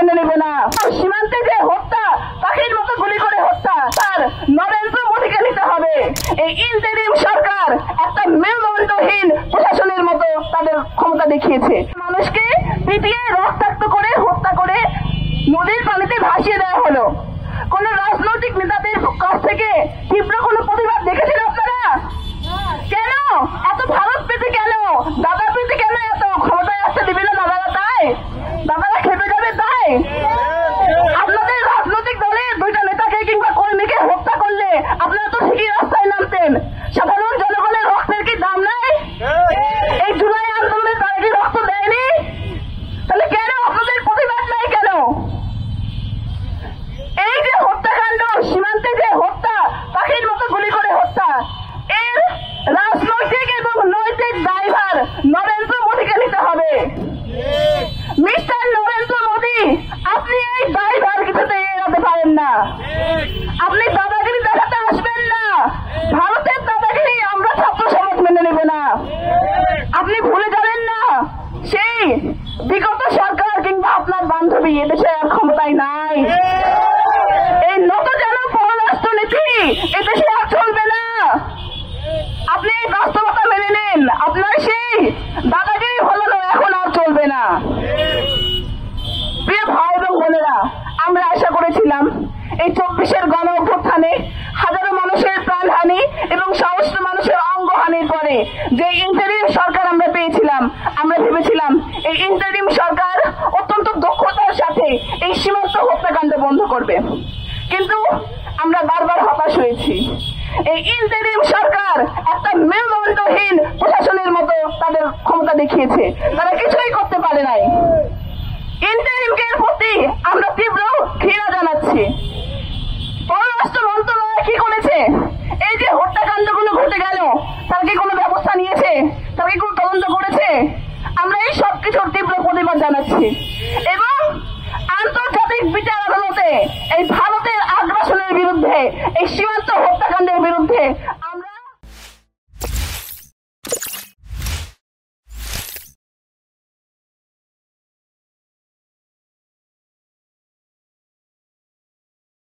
মেনে নেবে না। সীমান্তে যে হত্যা, পাখির মতো গুলি করে হত্যা, তার নরেন্দ্র মোদীকে নিতে হবে। এই ইন্টারিম সরকার একটা মেরুদণ্ডহীন প্রশাসনের মতো তাদের ক্ষমতা দেখিয়েছে। মানুষকে পিটিয়ে রক্তাক্ত করে হত্যা করে নদীর পানিতে ভাসিয়ে দেওয়া হলো। কোন রাজনৈতিক নেতাদের কাছ থেকে তীব্র কোনো প্রতিবাদ দেখেছেন আপনারা? কেন এত ভারত পেতে, কেন দাদা পেতে, কেন এত ক্ষমতায় আসতে দিবে না দাদারা? তাই দাদারা খেপে যাবে? তাই আপনাদের রাজনৈতিক দলের দুইটা নেতাকে কিংবা কর্মীকে হত্যা করলে আপনারা তো ঠিকই রাস্তায় নামতেন। সাধারণ জনগণের রক্তের কি দাম নাই? এই জুলাই আন্দোলনে তারা কি রক্ত দেয়নি? তাহলে কেন আপনাদের প্রতিবাদ নাই? কেন এই যে হত্যাকাণ্ড, সীমান্তে যে হত্যা, পাখির মতো গুলি করে হত্যা, এর রাজনৈতিক এবং নৈতিক দায়ভার নরেন্দ্র মোদীকে নিতে হবে। মিস্টার নরেন্দ্র মোদী, আপনি এই দায়ভার কিছুতে এড়াতে পারেন না। আপনি দাদাগিরি দেখাতে আসবেন না। ভারতের দাদাগিরি আমরা ছাত্র সমাজ মেনে নেব না। আপনি ভুলে যাবেন না সেই বিগত সরকার কিংবা আপনার বান্ধবী এদেশে আর ক্ষমতায় নাই। এই নতজান পররাষ্ট্রনীতি এদেশে আর চলবে না। আপনি এই বাস্তবতা মেনে নেন। আপনার সেই দাদাগিরি ফলানো এখন আর চলবে না। প্রিয় ভাই এবং বোনেরা, আমরা আশা করেছিলাম এই 24-এর গণ অভ্যুত্থানে হাজারো মানুষের প্রাণহানি এবং সহস্র মানুষের অঙ্গহানির পরে যে ইন্টারিম সরকার আমরা পেয়েছিলাম, আমরা ভেবেছিলাম এই ইন্টারিম সরকার অত্যন্ত দক্ষতার সাথে এই সীমান্ত হত্যাকাণ্ড বন্ধ করবে। কিন্তু আমরা বারবার হতাশ হয়েছি। এই ইন্টারিম সরকার একটা মেরুদণ্ডহীন প্রশাসনের মতো তাদের ক্ষমতা দেখিয়েছে। তারা কিছুই করতে পারে নাই। ইন্টারিমকে প্রতি আমরা তীব্র ঘৃণা জানাচ্ছি। পররাষ্ট্র মন্ত্রণালয় কি করেছে? এই যে হত্যাকাণ্ডগুলো ঘটে গেল, তার কি কোনো ব্যবস্থা নিয়েছে? তার কি কোনো তদন্ত করেছে? আমরা এই সবকিছুর তীব্র প্রতিবাদ জানাচ্ছি এবং আন্তর্জাতিক বিচার আদালতে এই ভারতের আগ্রাসনের বিরুদ্ধে, এই সীমান্ত হত্যাকাণ্ডের বিরুদ্ধে